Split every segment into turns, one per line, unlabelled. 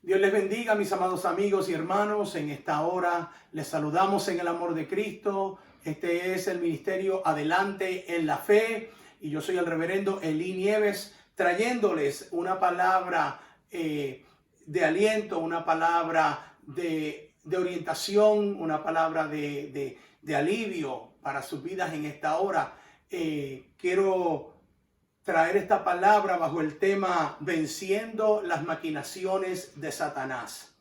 Dios les bendiga, mis amados amigos y hermanos. En esta hora les saludamos en el amor de Cristo. Este es el ministerio Adelante en la Fe y yo soy el reverendo Elí Nieves, trayéndoles una palabra de aliento, una palabra de orientación, una palabra de alivio para sus vidas en esta hora. Quiero traer esta palabra bajo el tema Venciendo las maquinaciones de Satanás.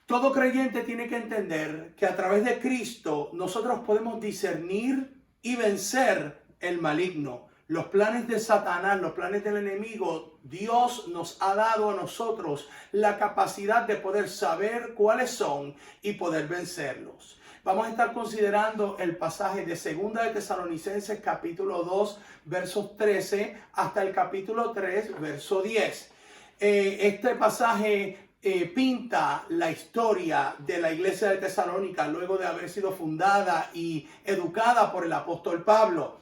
Todo creyente tiene que entender que a través de Cristo nosotros podemos discernir y vencer el maligno. Los planes de Satanás, los planes del enemigo, Dios nos ha dado a nosotros la capacidad de poder saber cuáles son y poder vencerlos. Vamos a estar considerando el pasaje de 2 de Tesalonicenses capítulo 2, versos 13 hasta el capítulo 3, verso 10. Este pasaje pinta la historia de la iglesia de Tesalónica luego de haber sido fundada y educada por el apóstol Pablo.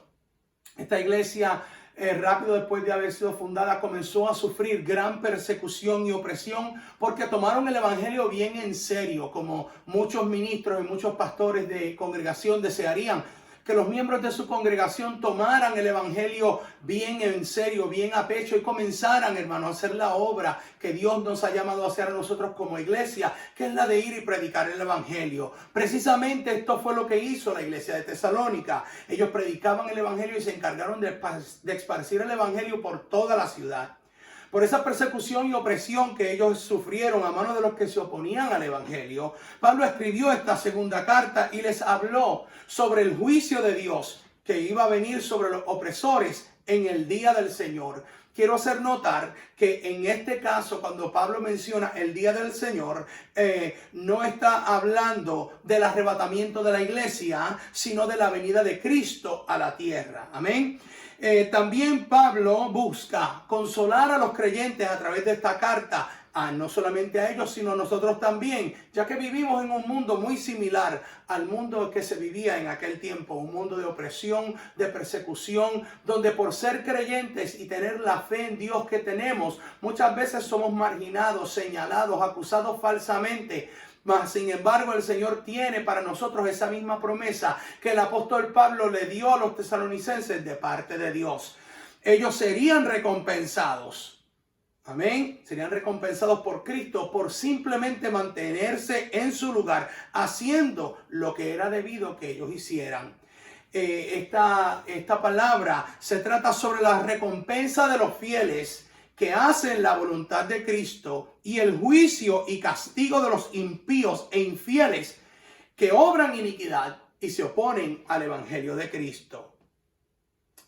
Esta iglesia, rápido después de haber sido fundada, comenzó a sufrir gran persecución y opresión porque tomaron el evangelio bien en serio, como muchos ministros y muchos pastores de congregación desearían que los miembros de su congregación tomaran el evangelio bien en serio, bien a pecho y comenzaran, hermano, a hacer la obra que Dios nos ha llamado a hacer a nosotros como iglesia, que es la de ir y predicar el evangelio. Precisamente esto fue lo que hizo la iglesia de Tesalónica. Ellos predicaban el evangelio y se encargaron de esparcir el evangelio por toda la ciudad. Por esa persecución y opresión que ellos sufrieron a manos de los que se oponían al evangelio, Pablo escribió esta segunda carta y les habló sobre el juicio de Dios que iba a venir sobre los opresores en el día del Señor. Quiero hacer notar que en este caso, cuando Pablo menciona el día del Señor, no está hablando del arrebatamiento de la iglesia, sino de la venida de Cristo a la tierra. Amén. También Pablo busca consolar a los creyentes a través de esta carta, no solamente a ellos, sino a nosotros también, ya que vivimos en un mundo muy similar al mundo que se vivía en aquel tiempo, un mundo de opresión, de persecución, donde por ser creyentes y tener la fe en Dios que tenemos, muchas veces somos marginados, señalados, acusados falsamente. Mas, sin embargo, el Señor tiene para nosotros esa misma promesa que el apóstol Pablo le dio a los tesalonicenses de parte de Dios. Ellos serían recompensados. Amén. Serían recompensados por Cristo por simplemente mantenerse en su lugar, haciendo lo que era debido que ellos hicieran. Esta palabra se trata sobre la recompensa de los fieles que hacen la voluntad de Cristo y el juicio y castigo de los impíos e infieles que obran iniquidad y se oponen al evangelio de Cristo.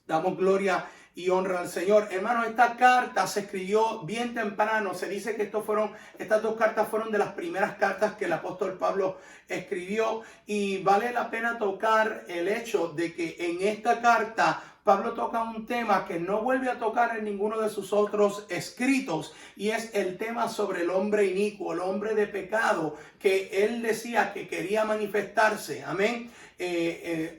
Damos gloria y honra al Señor. Hermanos, esta carta se escribió bien temprano. Se dice que estas dos cartas fueron de las primeras cartas que el apóstol Pablo escribió, y vale la pena tocar el hecho de que en esta carta Pablo toca un tema que no vuelve a tocar en ninguno de sus otros escritos, y es el tema sobre el hombre inicuo, el hombre de pecado, que él decía que quería manifestarse. Amén.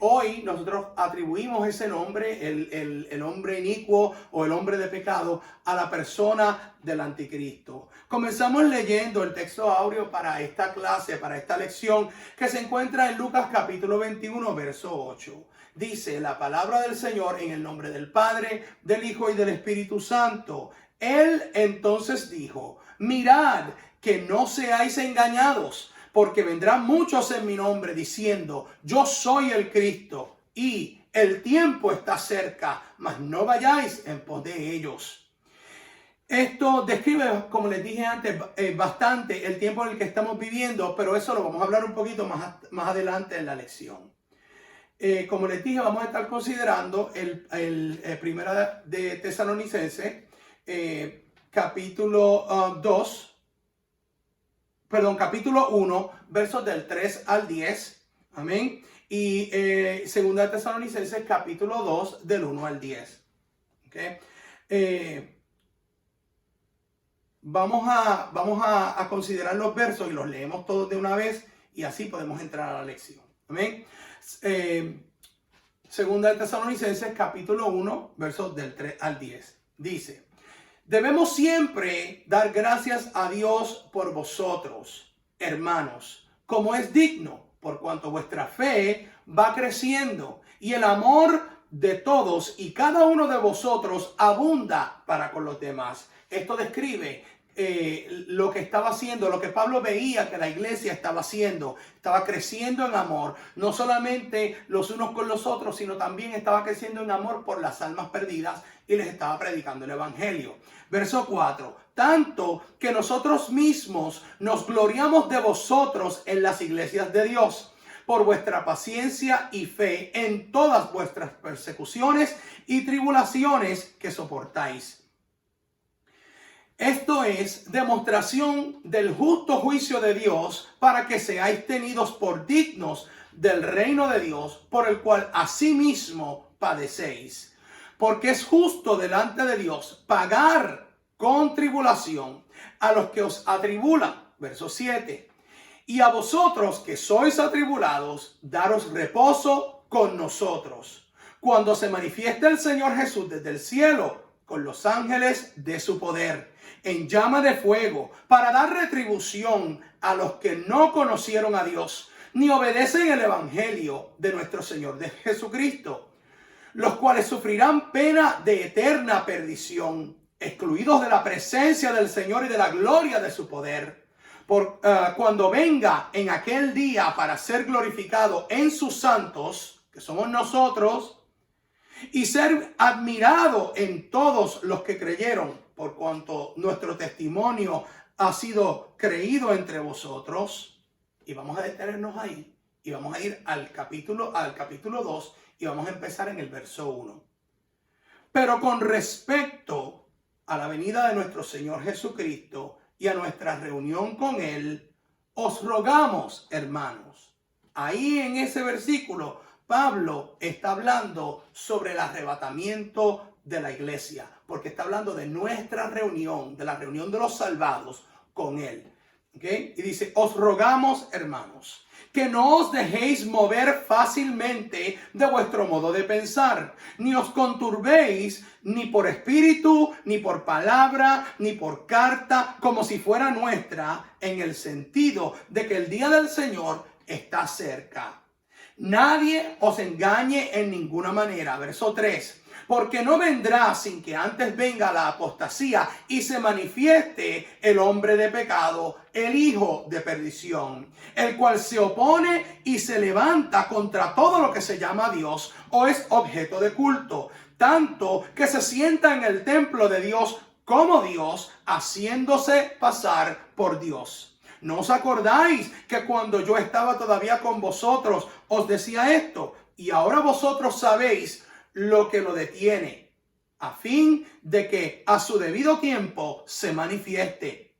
Hoy nosotros atribuimos ese nombre, el hombre inicuo o el hombre de pecado, a la persona del anticristo. Comenzamos leyendo el texto áureo para esta clase, para esta lección, que se encuentra en Lucas capítulo 21, verso 8. Dice la palabra del Señor en el nombre del Padre, del Hijo y del Espíritu Santo. Él entonces dijo: mirad que no seáis engañados, porque vendrán muchos en mi nombre diciendo: yo soy el Cristo, y el tiempo está cerca, mas no vayáis en pos de ellos. Esto describe, como les dije antes, bastante el tiempo en el que estamos viviendo, pero eso lo vamos a hablar un poquito más adelante en la lección. Como les dije, vamos a estar considerando el primera de Tesalonicenses, capítulo 1, versos del 3 al 10. Amén. Y segunda de Tesalonicenses, capítulo 2, del 1 al 10. Okay. Vamos a considerar los versos y los leemos todos de una vez, y así podemos entrar a la lección. Amén. Segunda de Tesalonicenses, capítulo 1, versos del 3 al 10. Dice: Debemos siempre dar gracias a Dios por vosotros, hermanos, como es digno, por cuanto vuestra fe va creciendo y el amor de todos y cada uno de vosotros abunda para con los demás. Esto describe lo que estaba haciendo, lo que Pablo veía que la iglesia estaba haciendo. Estaba creciendo en amor, no solamente los unos con los otros, sino también estaba creciendo en amor por las almas perdidas y les estaba predicando el evangelio. Verso 4, tanto que nosotros mismos nos gloriamos de vosotros en las iglesias de Dios, por vuestra paciencia y fe en todas vuestras persecuciones y tribulaciones que soportáis. Esto es demostración del justo juicio de Dios para que seáis tenidos por dignos del reino de Dios, por el cual asimismo padecéis. Porque es justo delante de Dios pagar con tribulación a los que os atribulan. Verso 7. Y a vosotros que sois atribulados, daros reposo con nosotros, cuando se manifieste el Señor Jesús desde el cielo, con los ángeles de su poder, en llama de fuego, para dar retribución a los que no conocieron a Dios, ni obedecen el evangelio de nuestro Señor de Jesucristo, los cuales sufrirán pena de eterna perdición, excluidos de la presencia del Señor y de la gloria de su poder, cuando venga en aquel día para ser glorificado en sus santos, que somos nosotros, y ser admirado en todos los que creyeron, por cuanto nuestro testimonio ha sido creído entre vosotros. Y vamos a detenernos ahí y vamos a ir al capítulo 2 y vamos a empezar en el verso 1. Pero con respecto a la venida de nuestro Señor Jesucristo y a nuestra reunión con Él, os rogamos, hermanos. Ahí en ese versículo, Pablo está hablando sobre el arrebatamiento de la iglesia, porque está hablando de nuestra reunión, de la reunión de los salvados con Él. ¿Okay? Y dice, os rogamos, hermanos, que no os dejéis mover fácilmente de vuestro modo de pensar, ni os conturbéis ni por espíritu, ni por palabra, ni por carta, como si fuera nuestra, en el sentido de que el día del Señor está cerca. Nadie os engañe en ninguna manera. Verso 3. Porque no vendrá sin que antes venga la apostasía y se manifieste el hombre de pecado, el hijo de perdición, el cual se opone y se levanta contra todo lo que se llama Dios o es objeto de culto, tanto que se sienta en el templo de Dios como Dios, haciéndose pasar por Dios. ¿No os acordáis que cuando yo estaba todavía con vosotros os decía esto? Y ahora vosotros sabéis lo que lo detiene, a fin de que a su debido tiempo se manifieste.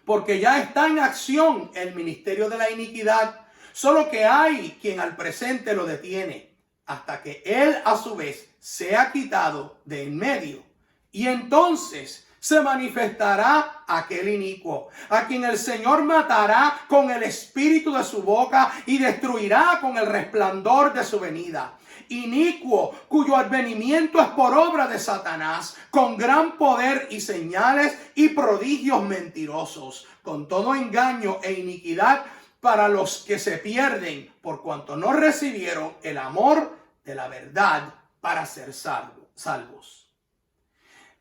Porque ya está en acción el ministerio de la iniquidad, solo que hay quien al presente lo detiene, hasta que él a su vez sea quitado de en medio. Y entonces se manifestará aquel inicuo, a quien el Señor matará con el espíritu de su boca y destruirá con el resplandor de su venida. Inicuo, cuyo advenimiento es por obra de Satanás, con gran poder y señales y prodigios mentirosos, con todo engaño e iniquidad para los que se pierden, por cuanto no recibieron el amor de la verdad para ser salvos.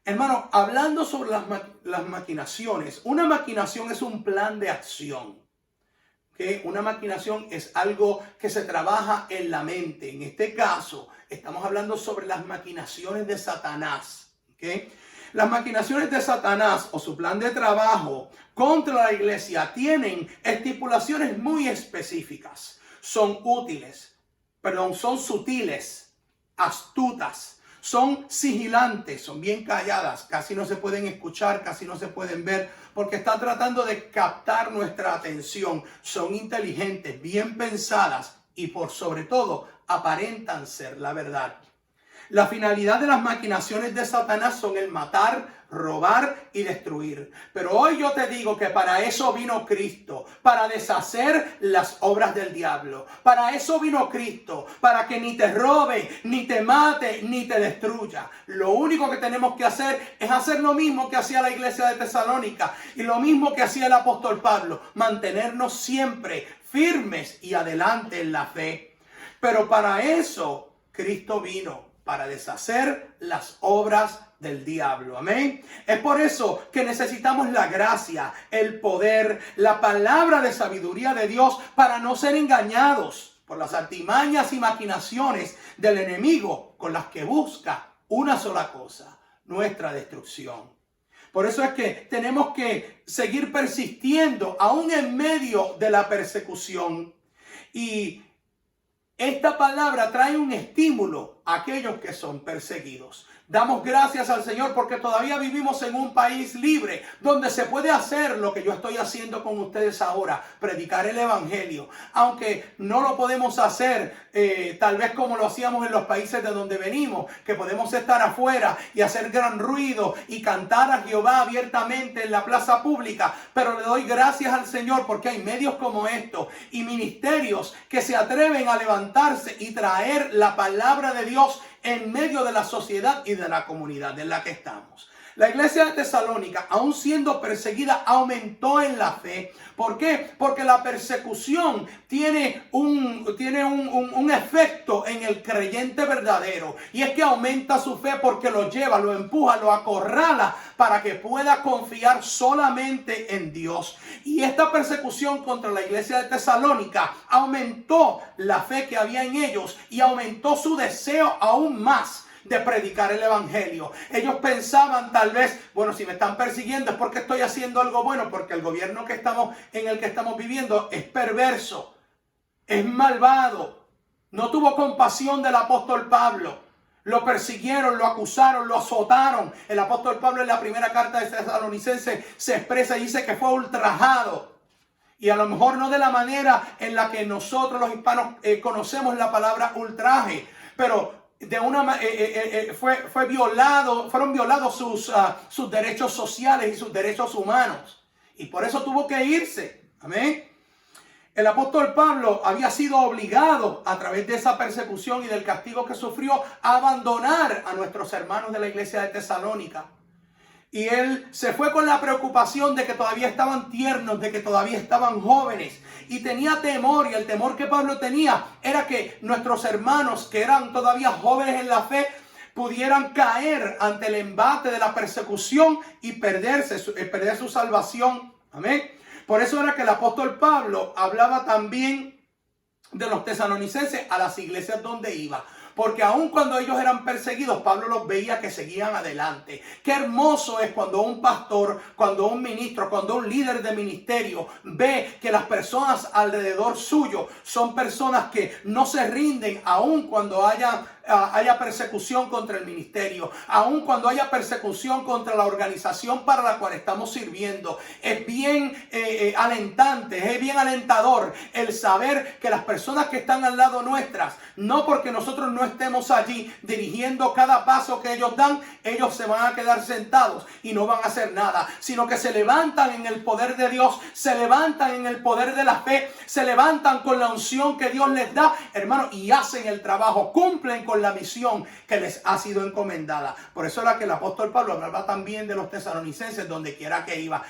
Hermano, hablando sobre las maquinaciones, una maquinación es un plan de acción. ¿Okay? Una maquinación es algo que se trabaja en la mente. En este caso, estamos hablando sobre las maquinaciones de Satanás. ¿Okay? Las maquinaciones de Satanás o su plan de trabajo contra la iglesia tienen estipulaciones muy específicas. Son sutiles, astutas. Son sigilantes, son bien calladas, casi no se pueden escuchar, casi no se pueden ver, porque está tratando de captar nuestra atención. Son inteligentes, bien pensadas y por sobre todo aparentan ser la verdad. La finalidad de las maquinaciones de Satanás son el matar, robar y destruir. Pero hoy yo te digo que para eso vino Cristo, para deshacer las obras del diablo. Para eso vino Cristo, para que ni te robe, ni te mate, ni te destruya. Lo único que tenemos que hacer es hacer lo mismo que hacía la iglesia de Tesalónica y lo mismo que hacía el apóstol Pablo, mantenernos siempre firmes y adelante en la fe. Pero para eso Cristo vino, para deshacer las obras del diablo. Amén. Es por eso que necesitamos la gracia, el poder, la palabra de sabiduría de Dios para no ser engañados por las artimañas y maquinaciones del enemigo con las que busca una sola cosa: nuestra destrucción. Por eso es que tenemos que seguir persistiendo aún en medio de la persecución. Y esta palabra trae un estímulo a aquellos que son perseguidos. Damos gracias al Señor porque todavía vivimos en un país libre donde se puede hacer lo que yo estoy haciendo con ustedes ahora, predicar el evangelio. Aunque no lo podemos hacer tal vez como lo hacíamos en los países de donde venimos, que podemos estar afuera y hacer gran ruido y cantar a Jehová abiertamente en la plaza pública. Pero le doy gracias al Señor porque hay medios como estos y ministerios que se atreven a levantarse y traer la palabra de Dios en medio de la sociedad y de la comunidad en la que estamos. La iglesia de Tesalónica, aún siendo perseguida, aumentó en la fe. ¿Por qué? Porque la persecución tiene un efecto en el creyente verdadero. Y es que aumenta su fe porque lo lleva, lo empuja, lo acorrala para que pueda confiar solamente en Dios. Y esta persecución contra la iglesia de Tesalónica aumentó la fe que había en ellos y aumentó su deseo aún más de predicar el evangelio. Ellos pensaban tal vez, bueno, si me están persiguiendo es porque estoy haciendo algo bueno, porque el gobierno en el que estamos viviendo es perverso, es malvado. No tuvo compasión del apóstol Pablo. Lo persiguieron, lo acusaron, lo azotaron. El apóstol Pablo en la primera carta de Tesalonicenses se expresa y dice que fue ultrajado. Y a lo mejor no de la manera en la que nosotros los hispanos conocemos la palabra ultraje, pero fueron violados sus derechos sociales y sus derechos humanos. Y por eso tuvo que irse. Amén. El apóstol Pablo había sido obligado a través de esa persecución y del castigo que sufrió a abandonar a nuestros hermanos de la iglesia de Tesalónica. Y él se fue con la preocupación de que todavía estaban tiernos, de que todavía estaban jóvenes. Y tenía temor, y el temor que Pablo tenía era que nuestros hermanos, que eran todavía jóvenes en la fe, pudieran caer ante el embate de la persecución y perder su salvación. Amén. Por eso era que el apóstol Pablo hablaba también de los tesalonicenses a las iglesias donde iba. Porque aun cuando ellos eran perseguidos, Pablo los veía que seguían adelante. Qué hermoso es cuando un pastor, cuando un ministro, cuando un líder de ministerio ve que las personas alrededor suyo son personas que no se rinden aun cuando haya persecución contra el ministerio, aun cuando haya persecución contra la organización para la cual estamos sirviendo. Es bien alentante, es bien alentador el saber que las personas que están al lado nuestras, no porque nosotros no estemos allí dirigiendo cada paso que ellos dan, ellos se van a quedar sentados y no van a hacer nada, sino que se levantan en el poder de Dios, se levantan en el poder de la fe, se levantan con la unción que Dios les da, hermano, y hacen el trabajo, cumplen con la misión que les ha sido encomendada. Por eso era que el apóstol Pablo hablaba también de los tesalonicenses donde quiera que iba.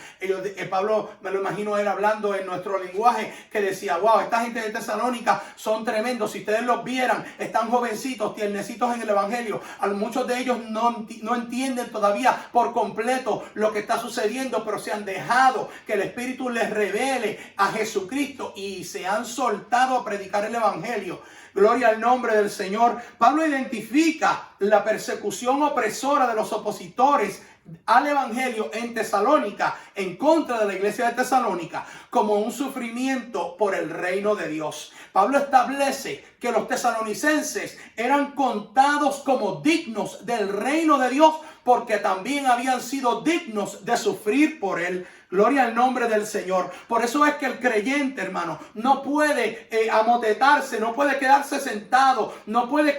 Pablo, me lo imagino él hablando en nuestro lenguaje, que decía: wow, esta gente de Tesalónica son tremendos, si ustedes los vieran, están jovencitos, tiernecitos en el evangelio. A muchos de ellos no entienden todavía por completo lo que está sucediendo, pero se han dejado que el Espíritu les revele a Jesucristo y se han soltado a predicar el evangelio. Gloria al nombre del Señor. Pablo identifica la persecución opresora de los opositores al evangelio en Tesalónica, en contra de la iglesia de Tesalónica, como un sufrimiento por el reino de Dios. Pablo establece que los tesalonicenses eran contados como dignos del reino de Dios porque también habían sido dignos de sufrir por él. Gloria al nombre del Señor. Por eso es que el creyente, hermano, no puede amotetarse, no puede quedarse sentado, no puede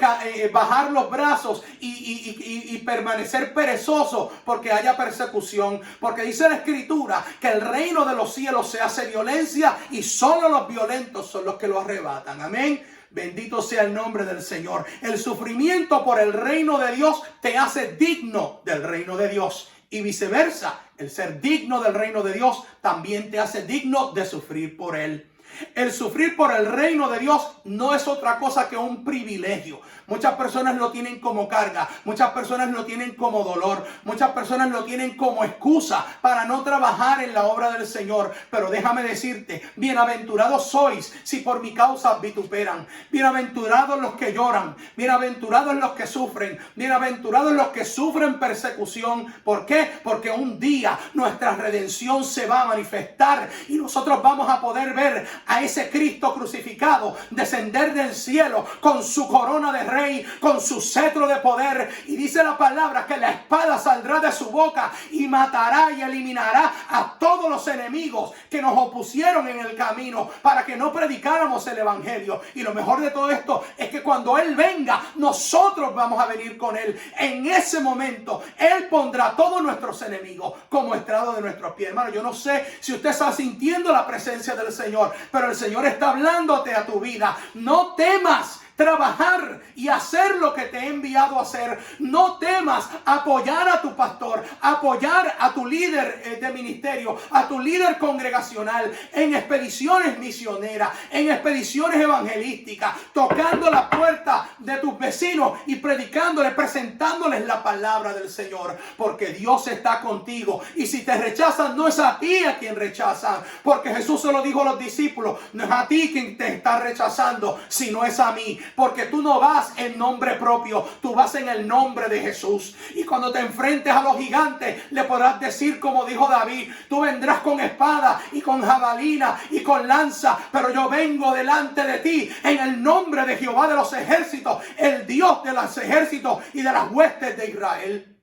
bajar los brazos y permanecer perezoso porque haya persecución. Porque dice la Escritura que el reino de los cielos se hace violencia y solo los violentos son los que lo arrebatan. Amén. Bendito sea el nombre del Señor. El sufrimiento por el reino de Dios te hace digno del reino de Dios. Y viceversa, el ser digno del reino de Dios también te hace digno de sufrir por él. El sufrir por el reino de Dios no es otra cosa que un privilegio. Muchas personas lo tienen como carga, muchas personas lo tienen como dolor, muchas personas lo tienen como excusa para no trabajar en la obra del Señor. Pero déjame decirte, bienaventurados sois si por mi causa vituperan. Bienaventurados los que lloran, bienaventurados los que sufren, bienaventurados los que sufren persecución. ¿Por qué? Porque un día nuestra redención se va a manifestar y nosotros vamos a poder ver a ese Cristo crucificado descender del cielo con su corona de rey, con su cetro de poder. Y dice la palabra que la espada saldrá de su boca y matará y eliminará a todos los enemigos que nos opusieron en el camino para que no predicáramos el evangelio. Y lo mejor de todo esto es que cuando Él venga, nosotros vamos a venir con Él. En ese momento, Él pondrá a todos nuestros enemigos como estrado de nuestros pies. Hermano, yo no sé si usted está sintiendo la presencia del Señor, pero el Señor está hablándote a tu vida. No temas trabajar y hacer lo que te he enviado a hacer. No temas apoyar a tu pastor, apoyar a tu líder de ministerio, a tu líder congregacional en expediciones misioneras, en expediciones evangelísticas, tocando la puerta de tus vecinos y predicándoles, presentándoles la palabra del Señor, porque Dios está contigo. Y si te rechazan, no es a ti a quien rechazan, porque Jesús se lo dijo a los discípulos: no es a ti quien te está rechazando, sino es a mí. Porque tú no vas en nombre propio, tú vas en el nombre de Jesús. Y cuando te enfrentes a los gigantes, le podrás decir como dijo David: tú vendrás con espada y con jabalina y con lanza, pero yo vengo delante de ti en el nombre de Jehová de los ejércitos, el Dios de los ejércitos y de las huestes de Israel.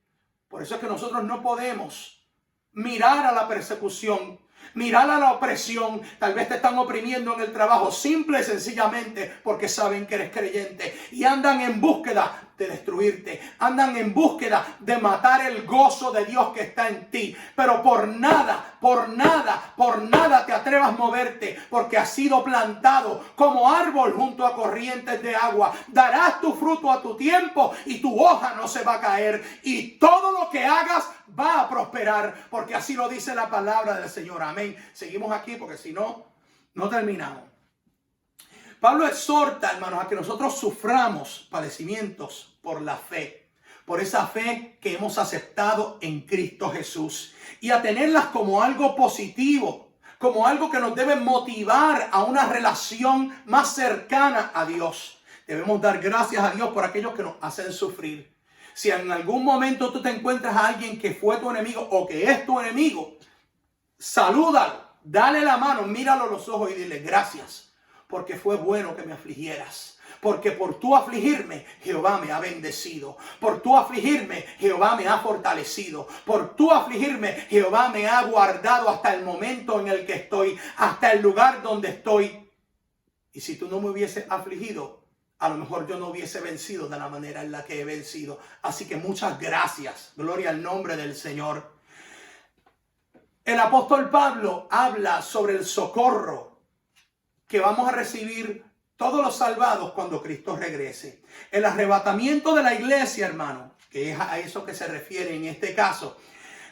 Por eso es que nosotros no podemos mirar a la persecución, mirar a la opresión. Tal vez te están oprimiendo en el trabajo simple y sencillamente porque saben que eres creyente y andan en búsqueda de destruirte, andan en búsqueda de matar el gozo de Dios que está en ti. Pero por nada te atrevas a moverte, porque has sido plantado como árbol junto a corrientes de agua. Darás tu fruto a tu tiempo y tu hoja no se va a caer, y todo lo que hagas va a prosperar, porque así lo dice la palabra del Señor. Amén. Seguimos aquí porque si no, no terminamos. Pablo exhorta, hermanos, a que nosotros suframos padecimientos por la fe, por esa fe que hemos aceptado en Cristo Jesús, y a tenerlas como algo positivo, como algo que nos debe motivar a una relación más cercana a Dios. Debemos dar gracias a Dios por aquellos que nos hacen sufrir. Si en algún momento tú te encuentras a alguien que fue tu enemigo o que es tu enemigo, salúdalo, dale la mano, míralo a los ojos y dile: gracias, porque fue bueno que me afligieras. Porque por tu afligirme, Jehová me ha bendecido. Por tu afligirme, Jehová me ha fortalecido. Por tu afligirme, Jehová me ha guardado hasta el momento en el que estoy, hasta el lugar donde estoy. Y si tú no me hubieses afligido, a lo mejor yo no hubiese vencido de la manera en la que he vencido. Así que muchas gracias. Gloria al nombre del Señor. El apóstol Pablo habla sobre el socorro que vamos a recibir todos los salvados cuando Cristo regrese. El arrebatamiento de la iglesia, hermano, que es a eso que se refiere en este caso,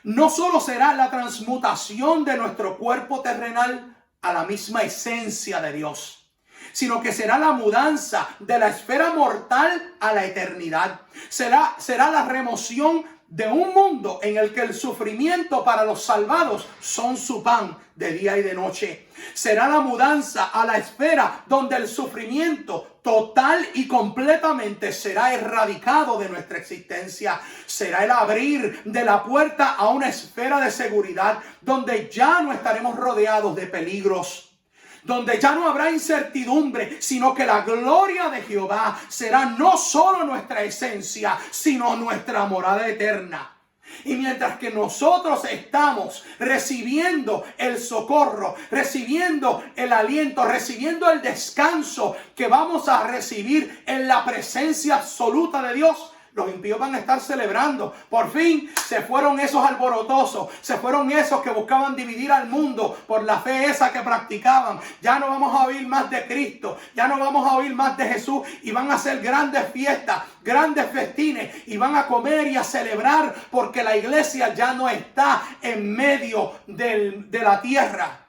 no solo será la transmutación de nuestro cuerpo terrenal a la misma esencia de Dios, sino que será la mudanza de la esfera mortal a la eternidad. Será la remoción de un mundo en el que el sufrimiento para los salvados son su pan de día y de noche. Será la mudanza a la esfera donde el sufrimiento total y completamente será erradicado de nuestra existencia. Será el abrir de la puerta a una esfera de seguridad donde ya no estaremos rodeados de peligros, donde ya no habrá incertidumbre, sino que la gloria de Jehová será no solo nuestra esencia, sino nuestra morada eterna. Y mientras que nosotros estamos recibiendo el socorro, recibiendo el aliento, recibiendo el descanso que vamos a recibir en la presencia absoluta de Dios, los impíos van a estar celebrando. Por fin se fueron esos alborotosos, se fueron esos que buscaban dividir al mundo por la fe esa que practicaban. Ya no vamos a oír más de Cristo, ya no vamos a oír más de Jesús, y van a hacer grandes fiestas, grandes festines, y van a comer y a celebrar porque la iglesia ya no está en medio de la tierra.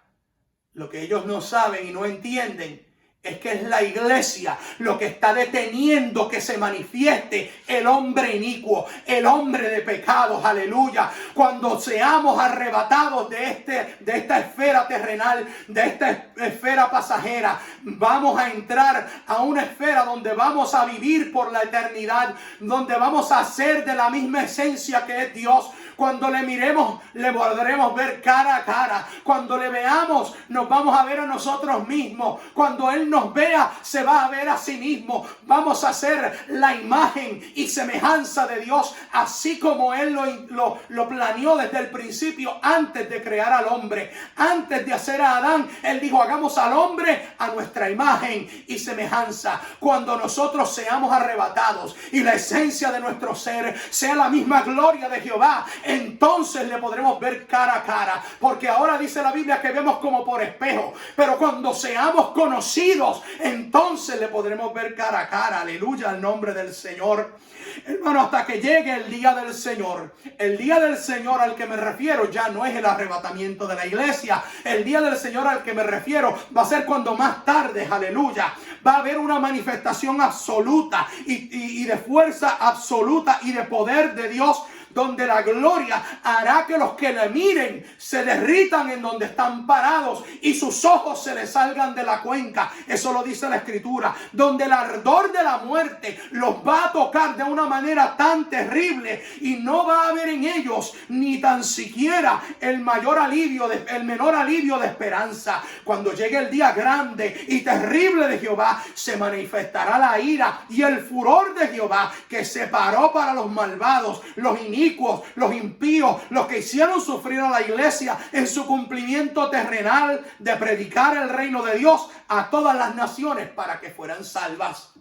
Lo que ellos no saben y no entienden es que es la iglesia lo que está deteniendo que se manifieste el hombre inicuo, el hombre de pecados, aleluya. Cuando seamos arrebatados de esta esfera terrenal, de esta esfera pasajera, vamos a entrar a una esfera donde vamos a vivir por la eternidad, donde vamos a ser de la misma esencia que es Dios. Cuando le miremos, le podremos ver cara a cara. Cuando le veamos, nos vamos a ver a nosotros mismos. Cuando Él nos vea, se va a ver a sí mismo. Vamos a ser la imagen y semejanza de Dios, así como Él lo planeó desde el principio, antes de crear al hombre. Antes de hacer a Adán, Él dijo: hagamos al hombre a nuestra imagen y semejanza. Cuando nosotros seamos arrebatados y la esencia de nuestro ser sea la misma gloria de Jehová, entonces le podremos ver cara a cara. Porque ahora dice la Biblia que vemos como por espejo, pero cuando seamos conocidos, entonces le podremos ver cara a cara. Aleluya, al nombre del Señor. Hermano, hasta que llegue el día del Señor. El día del Señor al que me refiero ya no es el arrebatamiento de la iglesia. El día del Señor al que me refiero va a ser cuando más tarde, aleluya, va a haber una manifestación absoluta y de fuerza absoluta y de poder de Dios, donde la gloria hará que los que le miren se derritan en donde están parados y sus ojos se les salgan de la cuenca. Eso lo dice la Escritura. Donde el ardor de la muerte los va a tocar de una manera tan terrible y no va a haber en ellos ni tan siquiera el menor alivio de esperanza. Cuando llegue el día grande y terrible de Jehová, se manifestará la ira y el furor de Jehová, que separó para los malvados, los inicuos, los impíos, los que hicieron sufrir a la iglesia en su cumplimiento terrenal de predicar el reino de Dios a todas las naciones para que fueran salvas.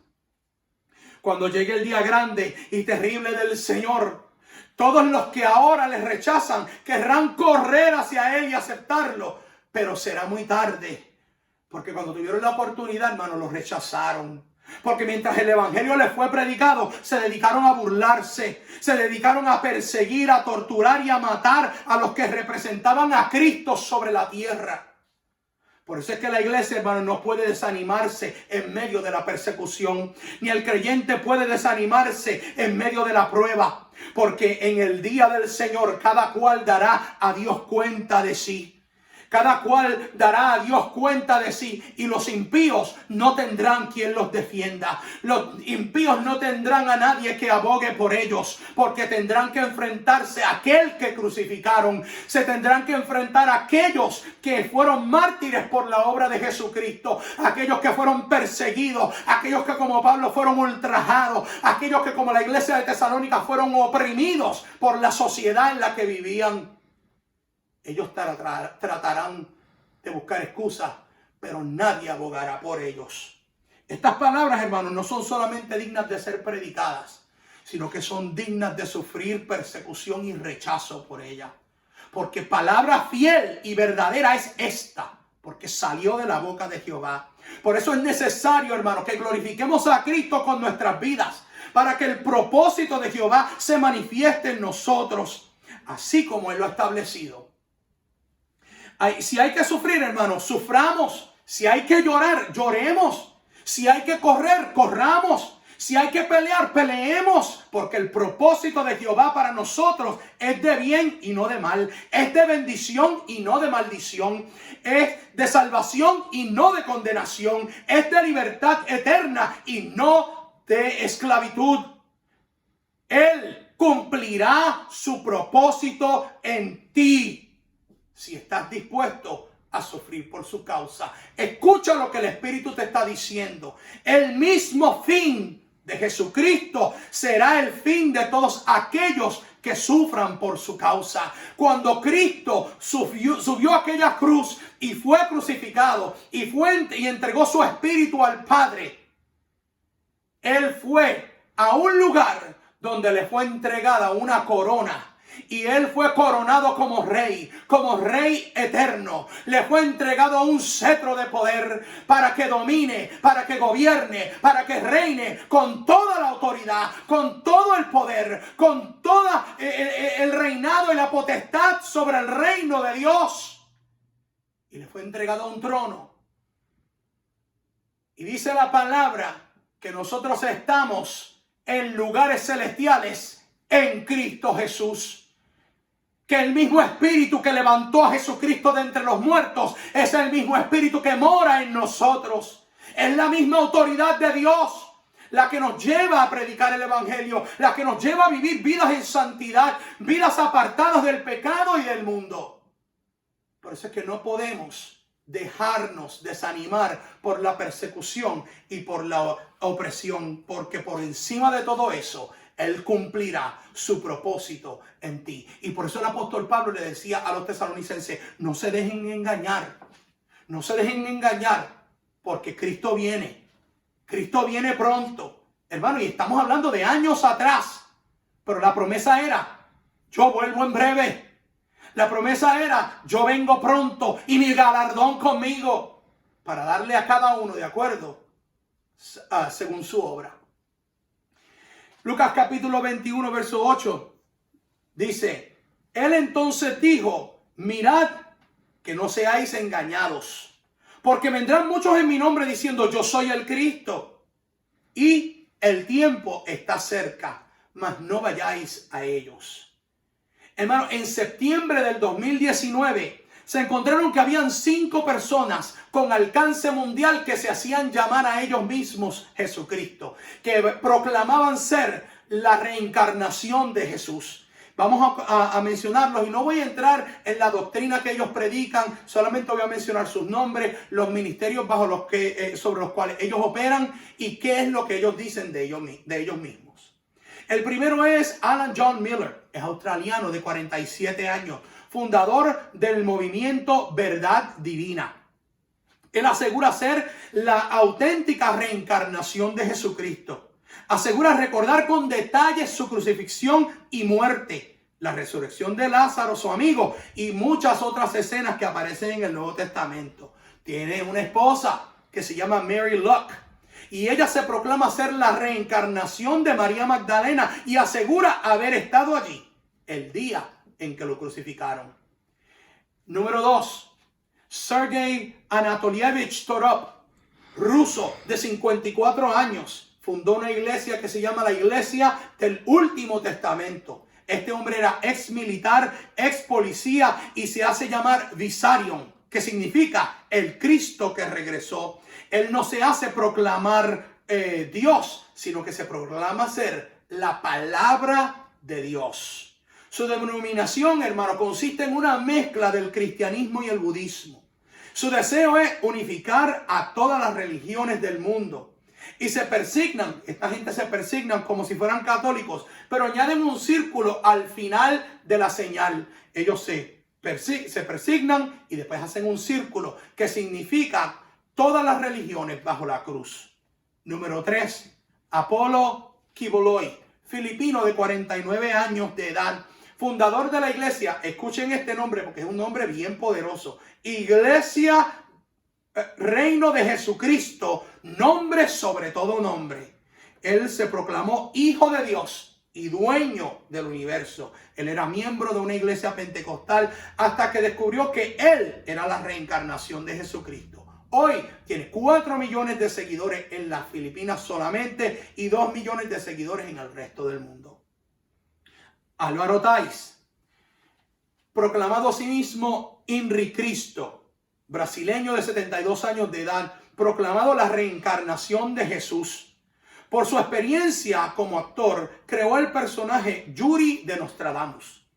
Cuando llegue el día grande y terrible del Señor, todos los que ahora les rechazan querrán correr hacia Él y aceptarlo, pero será muy tarde, porque cuando tuvieron la oportunidad, hermano, los rechazaron. Porque mientras el evangelio les fue predicado, se dedicaron a burlarse, se dedicaron a perseguir, a torturar y a matar a los que representaban a Cristo sobre la tierra. Por eso es que la iglesia, hermano, no puede desanimarse en medio de la persecución, ni el creyente puede desanimarse en medio de la prueba, porque en el día del Señor cada cual dará a Dios cuenta de sí. Cada cual dará a Dios cuenta de sí, y los impíos no tendrán quien los defienda. Los impíos no tendrán a nadie que abogue por ellos, porque tendrán que enfrentarse a aquel que crucificaron. Se tendrán que enfrentar a aquellos que fueron mártires por la obra de Jesucristo, aquellos que fueron perseguidos, aquellos que como Pablo fueron ultrajados, aquellos que como la iglesia de Tesalónica fueron oprimidos por la sociedad en la que vivían. Ellos tratarán de buscar excusas, pero nadie abogará por ellos. Estas palabras, hermanos, no son solamente dignas de ser predicadas, sino que son dignas de sufrir persecución y rechazo por ella. Porque palabra fiel y verdadera es esta, porque salió de la boca de Jehová. Por eso es necesario, hermanos, que glorifiquemos a Cristo con nuestras vidas, para que el propósito de Jehová se manifieste en nosotros, así como Él lo ha establecido. Si hay que sufrir, hermanos, suframos. Si hay que llorar, lloremos. Si hay que correr, corramos. Si hay que pelear, peleemos. Porque el propósito de Jehová para nosotros es de bien y no de mal. Es de bendición y no de maldición. Es de salvación y no de condenación. Es de libertad eterna y no de esclavitud. Él cumplirá su propósito en ti, si estás dispuesto a sufrir por su causa. Escucha lo que el Espíritu te está diciendo. El mismo fin de Jesucristo será el fin de todos aquellos que sufran por su causa. Cuando Cristo subió a aquella cruz y fue crucificado y entregó su espíritu al Padre, Él fue a un lugar donde le fue entregada una corona. Y Él fue coronado como rey eterno. Le fue entregado un cetro de poder para que domine, para que gobierne, para que reine con toda la autoridad, con todo el poder, con todo el reinado y la potestad sobre el reino de Dios. Y le fue entregado un trono. Y dice la palabra que nosotros estamos en lugares celestiales en Cristo Jesús. Que el mismo espíritu que levantó a Jesucristo de entre los muertos es el mismo espíritu que mora en nosotros. Es la misma autoridad de Dios la que nos lleva a predicar el evangelio, la que nos lleva a vivir vidas en santidad, vidas apartadas del pecado y del mundo. Por eso es que no podemos dejarnos desanimar por la persecución y por la opresión, porque por encima de todo eso Él cumplirá su propósito en ti. Y por eso el apóstol Pablo le decía a los tesalonicenses, no se dejen engañar. No se dejen engañar, porque Cristo viene. Cristo viene pronto. Hermano, y estamos hablando de años atrás. Pero la promesa era, yo vuelvo en breve. La promesa era, yo vengo pronto y mi galardón conmigo. Para darle a cada uno de acuerdo según su obra. Lucas capítulo 21, verso 8, dice, Él entonces dijo, mirad que no seáis engañados, porque vendrán muchos en mi nombre diciendo, yo soy el Cristo, y el tiempo está cerca, mas no vayáis a ellos. Hermano, en septiembre del 2019 se encontraron que habían 5 personas con alcance mundial que se hacían llamar a ellos mismos Jesucristo, que proclamaban ser la reencarnación de Jesús. Vamos a mencionarlos y no voy a entrar en la doctrina que ellos predican, solamente voy a mencionar sus nombres, los ministerios sobre los cuales ellos operan y qué es lo que ellos dicen de ellos mismos. El primero es Alan John Miller, es australiano de 47 años. Fundador del movimiento Verdad Divina. Él asegura ser la auténtica reencarnación de Jesucristo. Asegura recordar con detalles su crucifixión y muerte, la resurrección de Lázaro, su amigo, y muchas otras escenas que aparecen en el Nuevo Testamento. Tiene una esposa que se llama Mary Luck. Y ella se proclama ser la reencarnación de María Magdalena y asegura haber estado allí el día en que lo crucificaron. Número 2, Sergei Anatolievich Torop, ruso de 54 años, fundó una iglesia que se llama la Iglesia del Último Testamento. Este hombre era ex militar, ex policía y se hace llamar Visarion, que significa el Cristo que regresó. Él no se hace proclamar Dios, sino que se proclama ser la palabra de Dios. Su denominación, hermano, consiste en una mezcla del cristianismo y el budismo. Su deseo es unificar a todas las religiones del mundo. Y esta gente se persignan como si fueran católicos, pero añaden un círculo al final de la señal. Ellos se persignan y después hacen un círculo que significa todas las religiones bajo la cruz. Número 3, Apolo Kiboloi, filipino de 49 años de edad, fundador de la iglesia, escuchen este nombre porque es un nombre bien poderoso, Iglesia Reino de Jesucristo, nombre sobre todo nombre. Él se proclamó hijo de Dios y dueño del universo. Él era miembro de una iglesia pentecostal hasta que descubrió que él era la reencarnación de Jesucristo. Hoy tiene 4 millones de seguidores en las Filipinas solamente y 2 millones de seguidores en el resto del mundo. Álvaro Tais, proclamado a sí mismo Inri Cristo, brasileño de 72 años de edad, proclamado la reencarnación de Jesús. Por su experiencia como actor, creó el personaje Yuri de Nostradamus,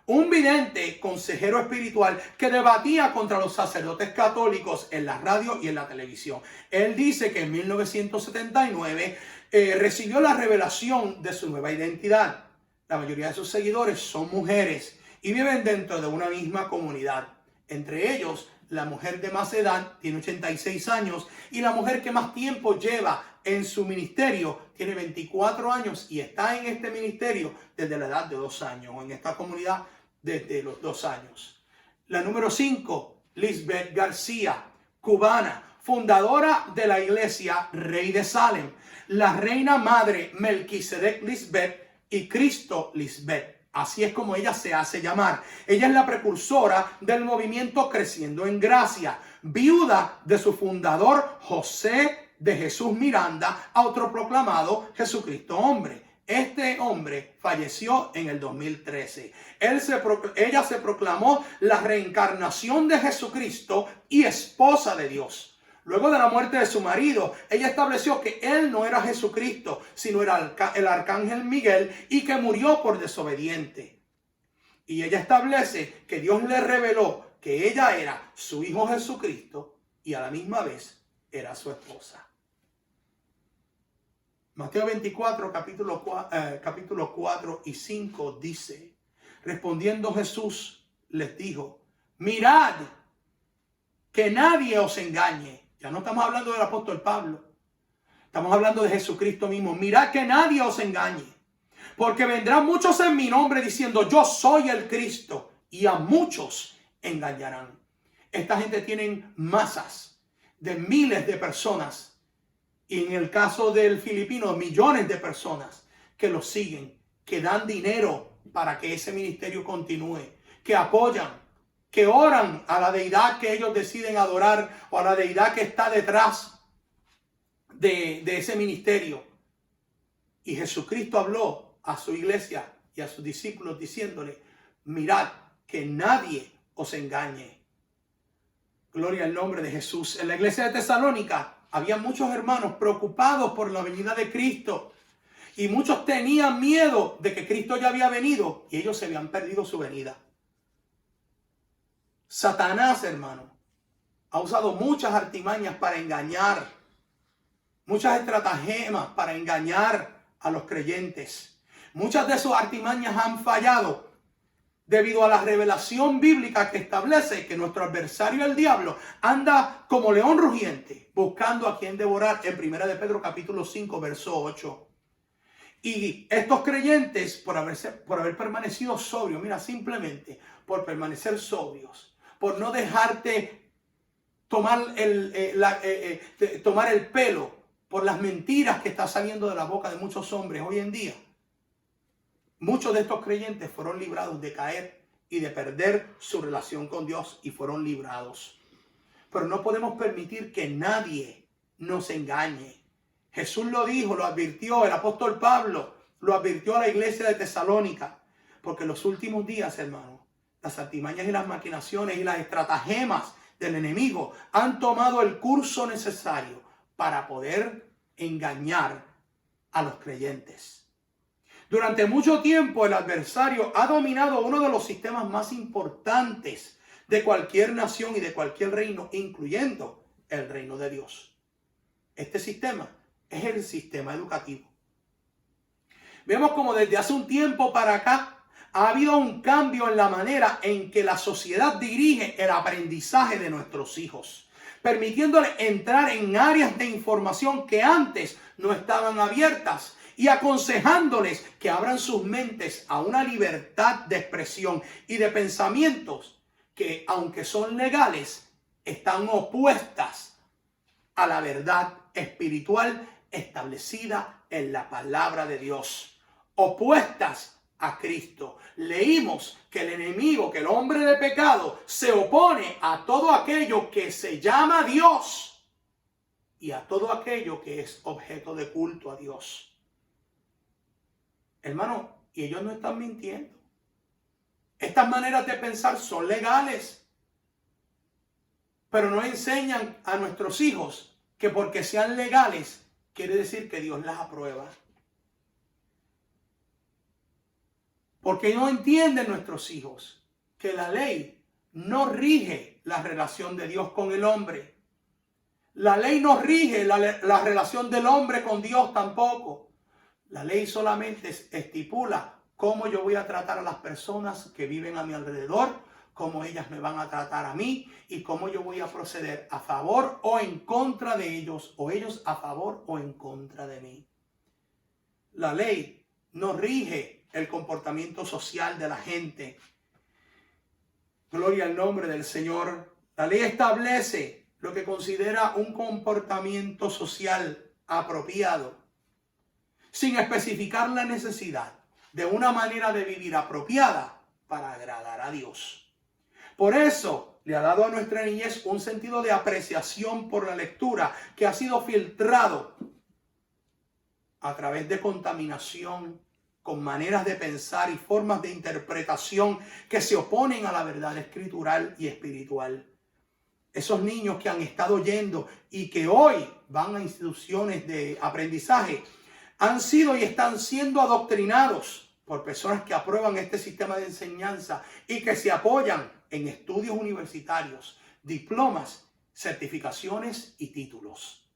un vidente consejero espiritual que debatía contra los sacerdotes católicos en la radio y en la televisión. Él dice que en 1979 recibió la revelación de su nueva identidad. La mayoría de sus seguidores son mujeres y viven dentro de una misma comunidad. Entre ellos, la mujer de más edad tiene 86 años y la mujer que más tiempo lleva en su ministerio tiene 24 años y está en este ministerio desde la edad de 2 años, o en esta comunidad desde los 2 años. La número 5, Lisbeth García, cubana, fundadora de la iglesia Rey de Salem, la reina madre Melquisedec Lisbeth y Cristo Lisbeth. Así es como ella se hace llamar. Ella es la precursora del movimiento Creciendo en Gracia, viuda de su fundador José de Jesús Miranda, autoproclamado Jesucristo hombre. Este hombre falleció en el 2013. Ella se proclamó la reencarnación de Jesucristo y esposa de Dios. Luego de la muerte de su marido, ella estableció que él no era Jesucristo, sino era el arcángel Miguel y que murió por desobediente. Y ella establece que Dios le reveló que ella era su hijo Jesucristo y a la misma vez era su esposa. Mateo 24, capítulo 4 y 5 dice: respondiendo Jesús les dijo: mirad que nadie os engañe. Ya no estamos hablando del apóstol Pablo. Estamos hablando de Jesucristo mismo. Mirad que nadie os engañe. Porque vendrán muchos en mi nombre diciendo: yo soy el Cristo. Y a muchos engañarán. Esta gente tiene masas de miles de personas. Y en el caso del filipino, millones de personas que lo siguen. Que dan dinero para que ese ministerio continúe. Que apoyan. Que oran a la deidad que ellos deciden adorar o a la deidad que está detrás de ese ministerio. Y Jesucristo habló a su iglesia y a sus discípulos diciéndole: mirad que nadie os engañe. Gloria al nombre de Jesús. En la iglesia de Tesalónica había muchos hermanos preocupados por la venida de Cristo. Y muchos tenían miedo de que Cristo ya había venido y ellos se habían perdido su venida. Satanás, hermano, ha usado muchas artimañas para engañar, muchas estratagemas para engañar a los creyentes. Muchas de sus artimañas han fallado debido a la revelación bíblica que establece que nuestro adversario, el diablo, anda como león rugiente buscando a quien devorar, en 1 de Pedro capítulo 5, verso 8. Y estos creyentes, por haber permanecido sobrios, mira, simplemente por permanecer sobrios, por no dejarte tomar el pelo por las mentiras que está saliendo de la boca de muchos hombres hoy en día. Muchos de estos creyentes fueron librados de caer y de perder su relación con Dios y fueron librados. Pero no podemos permitir que nadie nos engañe. Jesús lo dijo, lo advirtió, el apóstol Pablo lo advirtió a la iglesia de Tesalónica, porque en los últimos días, hermano, las artimañas y las maquinaciones y las estratagemas del enemigo han tomado el curso necesario para poder engañar a los creyentes. Durante mucho tiempo el adversario ha dominado uno de los sistemas más importantes de cualquier nación y de cualquier reino, incluyendo el reino de Dios. Este sistema es el sistema educativo. Vemos como desde hace un tiempo para acá ha habido un cambio en la manera en que la sociedad dirige el aprendizaje de nuestros hijos, permitiéndoles entrar en áreas de información que antes no estaban abiertas y aconsejándoles que abran sus mentes a una libertad de expresión y de pensamientos que, aunque son legales, están opuestas a la verdad espiritual establecida en la palabra de Dios, opuestas a Cristo. Leímos que el enemigo, que el hombre de pecado, se opone a todo aquello que se llama Dios y a todo aquello que es objeto de culto a Dios. Hermano, y ellos no están mintiendo. Estas maneras de pensar son legales, pero no enseñan a nuestros hijos que porque sean legales quiere decir que Dios las aprueba. Porque no entienden nuestros hijos que la ley no rige la relación de Dios con el hombre. La ley no rige la relación del hombre con Dios tampoco. La ley solamente estipula cómo yo voy a tratar a las personas que viven a mi alrededor, cómo ellas me van a tratar a mí y cómo yo voy a proceder a favor o en contra de ellos o ellos a favor o en contra de mí. La ley no rige el comportamiento social de la gente. Gloria al nombre del Señor. La ley establece lo que considera un comportamiento social apropiado, sin especificar la necesidad de una manera de vivir apropiada para agradar a Dios. Por eso le ha dado a nuestra niñez un sentido de apreciación por la lectura que ha sido filtrado a través de contaminación con maneras de pensar y formas de interpretación que se oponen a la verdad escritural y espiritual. Esos niños que han estado yendo y que hoy van a instituciones de aprendizaje han sido y están siendo adoctrinados por personas que aprueban este sistema de enseñanza y que se apoyan en estudios universitarios, diplomas, certificaciones y títulos.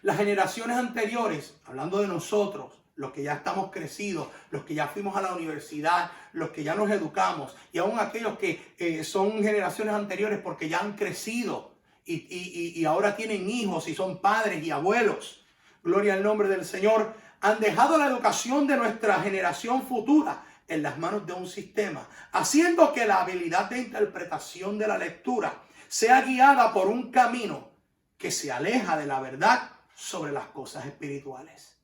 Las generaciones anteriores, hablando de nosotros, los que ya estamos crecidos, los que ya fuimos a la universidad, los que ya nos educamos y aún aquellos que son generaciones anteriores porque ya han crecido y ahora tienen hijos y son padres y abuelos. Gloria al nombre del Señor. Han dejado la educación de nuestra generación futura en las manos de un sistema, haciendo que la habilidad de interpretación de la lectura sea guiada por un camino que se aleja de la verdad sobre las cosas espirituales.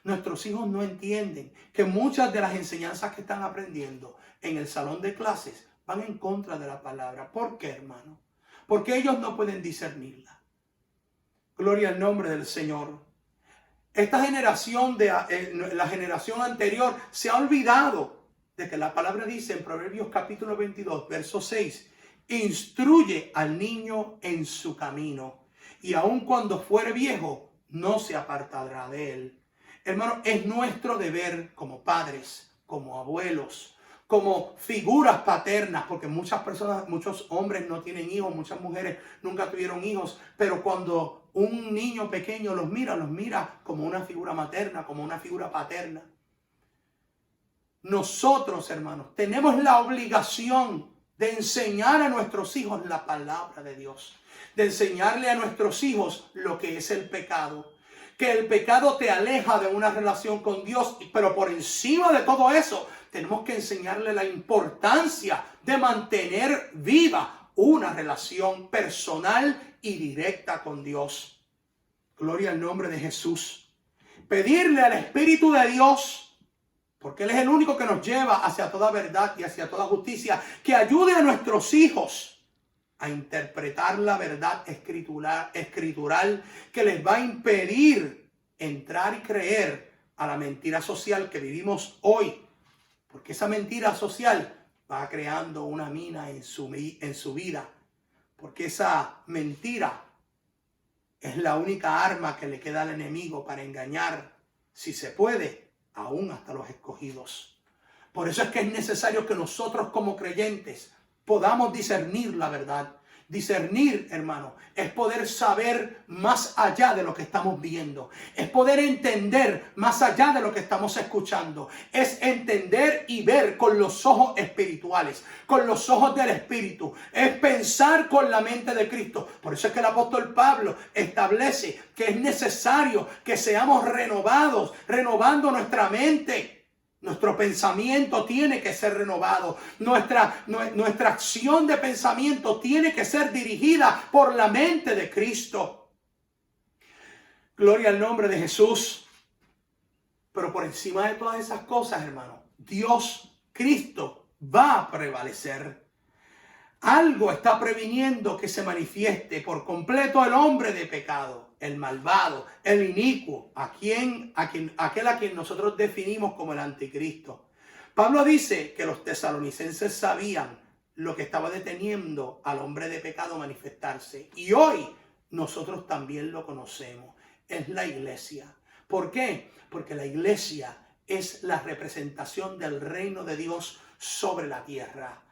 Nuestros hijos no entienden que muchas de las enseñanzas que están aprendiendo en el salón de clases van en contra de la palabra. ¿Por qué, hermano? Porque ellos no pueden discernirla. Gloria al nombre del Señor. Esta generación, la generación anterior, se ha olvidado de que la palabra dice en Proverbios capítulo 22, verso 6, instruye al niño en su camino y aun cuando fuere viejo, no se apartará de él. Hermano, es nuestro deber como padres, como abuelos, como figuras paternas, porque muchas personas, muchos hombres no tienen hijos, muchas mujeres nunca tuvieron hijos, pero cuando un niño pequeño los mira como una figura materna, como una figura paterna. Nosotros, hermanos, tenemos la obligación de enseñar a nuestros hijos la palabra de Dios, de enseñarle a nuestros hijos lo que es el pecado, que el pecado te aleja de una relación con Dios, pero por encima de todo eso, tenemos que enseñarle la importancia de mantener viva una relación personal y directa con Dios. Gloria al nombre de Jesús. Pedirle al Espíritu de Dios, porque Él es el único que nos lleva hacia toda verdad y hacia toda justicia, que ayude a nuestros hijos a interpretar la verdad escritural que les va a impedir entrar y creer a la mentira social que vivimos hoy. Porque esa mentira social va creando una mina en su vida. Porque esa mentira es la única arma que le queda al enemigo para engañar, si se puede, aún hasta los escogidos. Por eso es que es necesario que nosotros como creyentes podamos discernir la verdad. Discernir, hermano, es poder saber más allá de lo que estamos viendo. Es poder entender más allá de lo que estamos escuchando. Es entender y ver con los ojos espirituales, con los ojos del Espíritu. Es pensar con la mente de Cristo. Por eso es que el apóstol Pablo establece que es necesario que seamos renovados, renovando nuestra mente. Nuestro pensamiento tiene que ser renovado. Nuestra acción de pensamiento tiene que ser dirigida por la mente de Cristo. Gloria al nombre de Jesús. Pero por encima de todas esas cosas, hermano, Dios, Cristo, va a prevalecer. Algo está previniendo que se manifieste por completo el hombre de pecado, el malvado, el inicuo, aquel a quien nosotros definimos como el anticristo. Pablo dice que los tesalonicenses sabían lo que estaba deteniendo al hombre de pecado manifestarse. Y hoy nosotros también lo conocemos. Es la iglesia. ¿Por qué? Porque la iglesia es la representación del reino de Dios sobre la tierra.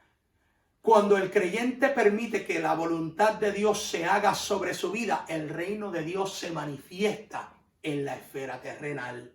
Cuando el creyente permite que la voluntad de Dios se haga sobre su vida, el reino de Dios se manifiesta en la esfera terrenal.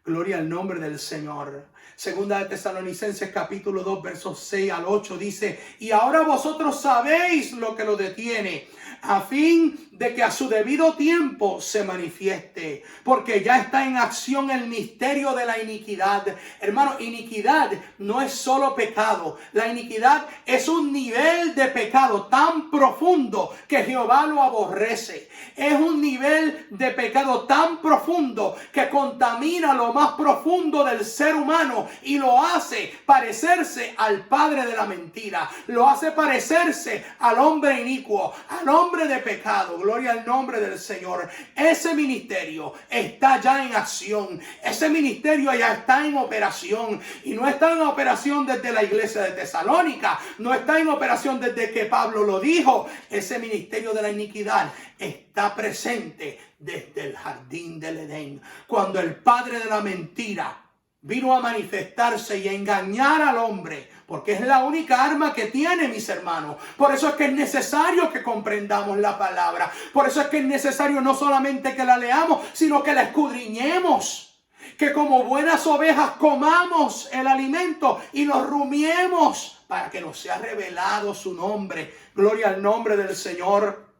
Gloria al nombre del Señor. Segunda de Tesalonicenses capítulo 2 versos 6 al 8 dice: y ahora vosotros sabéis lo que lo detiene, a fin de que a su debido tiempo se manifieste, porque ya está en acción el misterio de la iniquidad. Hermano, iniquidad no es solo pecado. La iniquidad es un nivel de pecado tan profundo que Jehová lo aborrece. Es un nivel de pecado tan profundo que contamina lo más profundo del ser humano y lo hace parecerse al padre de la mentira. Lo hace parecerse al hombre inicuo, al hombre de pecado. Gloria al nombre del Señor. Ese ministerio está ya en acción. Ese ministerio ya está en operación. Y no está en operación desde la iglesia de Tesalónica. No está en operación desde que Pablo lo dijo. Ese ministerio de la iniquidad está presente desde el jardín del Edén. Cuando el padre de la mentira vino a manifestarse y a engañar al hombre, porque es la única arma que tiene, mis hermanos. Por eso es que es necesario que comprendamos la palabra. Por eso es que es necesario no solamente que la leamos, sino que la escudriñemos. Que como buenas ovejas comamos el alimento y nos rumiemos para que nos sea revelado su nombre. Gloria al nombre del Señor.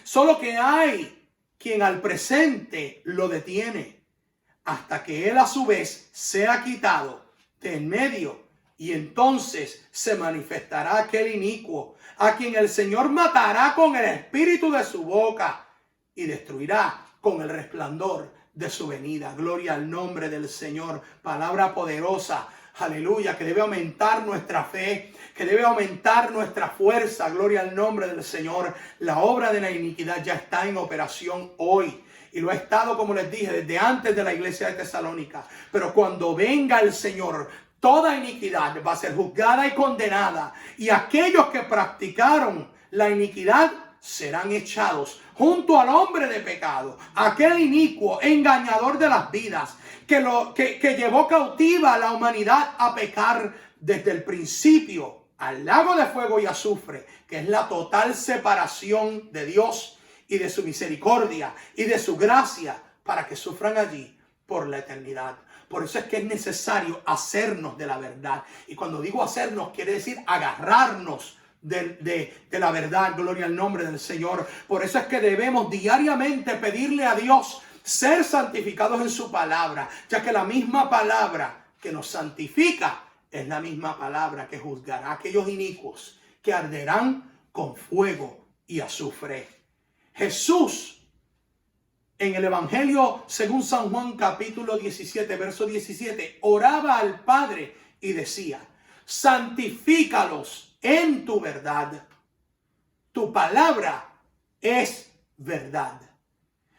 Solo que hay quien al presente lo detiene hasta que él a su vez sea quitado de en medio, y entonces se manifestará aquel inicuo a quien el Señor matará con el espíritu de su boca y destruirá con el resplandor de su venida. Gloria al nombre del Señor. Palabra poderosa. Aleluya, que debe aumentar nuestra fe, que debe aumentar nuestra fuerza. Gloria al nombre del Señor. La obra de la iniquidad ya está en operación hoy. Y lo ha estado, como les dije, desde antes de la iglesia de Tesalónica. Pero cuando venga el Señor, toda iniquidad va a ser juzgada y condenada. Y aquellos que practicaron la iniquidad serán echados junto al hombre de pecado, aquel inicuo, engañador de las vidas, que llevó cautiva a la humanidad a pecar desde el principio al lago de fuego y azufre, que es la total separación de Dios y de su misericordia y de su gracia, para que sufran allí por la eternidad. Por eso es que es necesario hacernos de la verdad. Y cuando digo hacernos, quiere decir agarrarnos de la verdad. Gloria al nombre del Señor. Por eso es que debemos diariamente pedirle a Dios ser santificados en su palabra, ya que la misma palabra que nos santifica es la misma palabra que juzgará a aquellos inicuos que arderán con fuego y azufre. Jesús, en el Evangelio según San Juan capítulo 17, verso 17, oraba al Padre y decía: santifícalos en tu verdad. Tu palabra es verdad.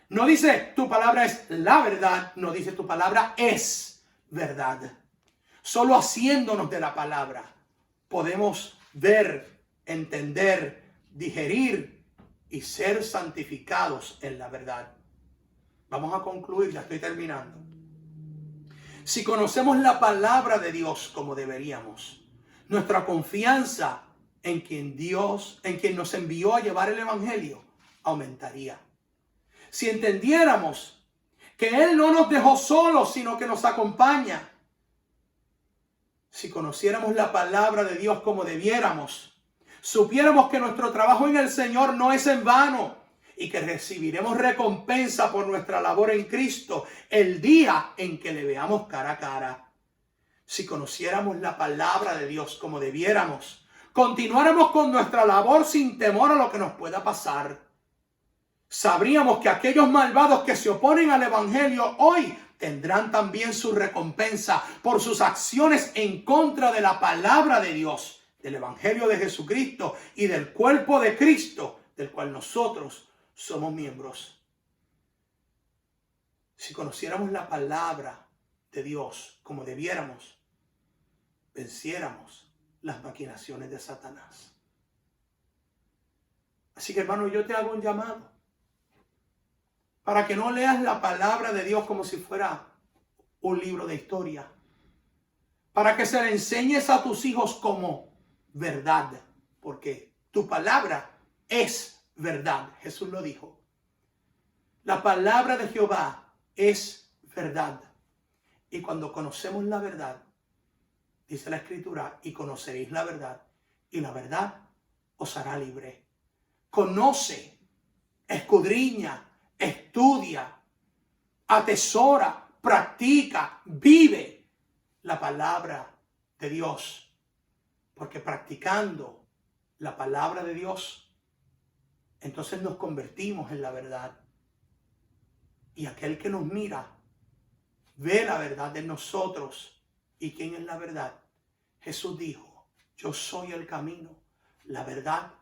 No dice tu palabra es la verdad, no dice tu palabra es verdad. Solo haciéndonos de la palabra podemos ver, entender, digerir y ser santificados en la verdad. Vamos a concluir, ya estoy terminando. Si conocemos la palabra de Dios como deberíamos, nuestra confianza en quien nos envió a llevar el evangelio aumentaría. Si entendiéramos que Él no nos dejó solos, sino que nos acompaña. Si conociéramos la palabra de Dios como debiéramos, supiéramos que nuestro trabajo en el Señor no es en vano y que recibiremos recompensa por nuestra labor en Cristo el día en que le veamos cara a cara. Si conociéramos la palabra de Dios como debiéramos, continuáramos con nuestra labor sin temor a lo que nos pueda pasar. Sabríamos que aquellos malvados que se oponen al evangelio hoy tendrán también su recompensa por sus acciones en contra de la palabra de Dios, del evangelio de Jesucristo y del cuerpo de Cristo, del cual nosotros somos miembros. Si conociéramos la palabra de Dios como debiéramos, venciéramos las maquinaciones de Satanás. Así que, hermano, yo te hago un llamado para que no leas la palabra de Dios como si fuera un libro de historia. Para que se le enseñes a tus hijos como verdad, porque tu palabra es verdad. Jesús lo dijo. La palabra de Jehová es verdad. Y cuando conocemos la verdad, dice la Escritura, y conoceréis la verdad, y la verdad os hará libre. Conoce, escudriña, estudia, atesora, practica, vive la palabra de Dios. Porque practicando la palabra de Dios, entonces nos convertimos en la verdad. Y aquel que nos mira, ve la verdad de nosotros. ¿Y quién es la verdad? Jesús dijo, yo soy el camino, la verdad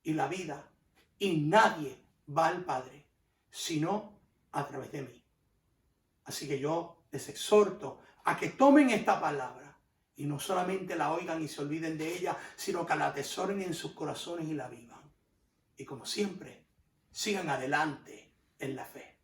y la vida. Y nadie va al Padre, sino a través de mí. Así que yo les exhorto a que tomen esta palabra y no solamente la oigan y se olviden de ella, sino que la atesoren en sus corazones y la vivan. Y como siempre, sigan adelante en la fe.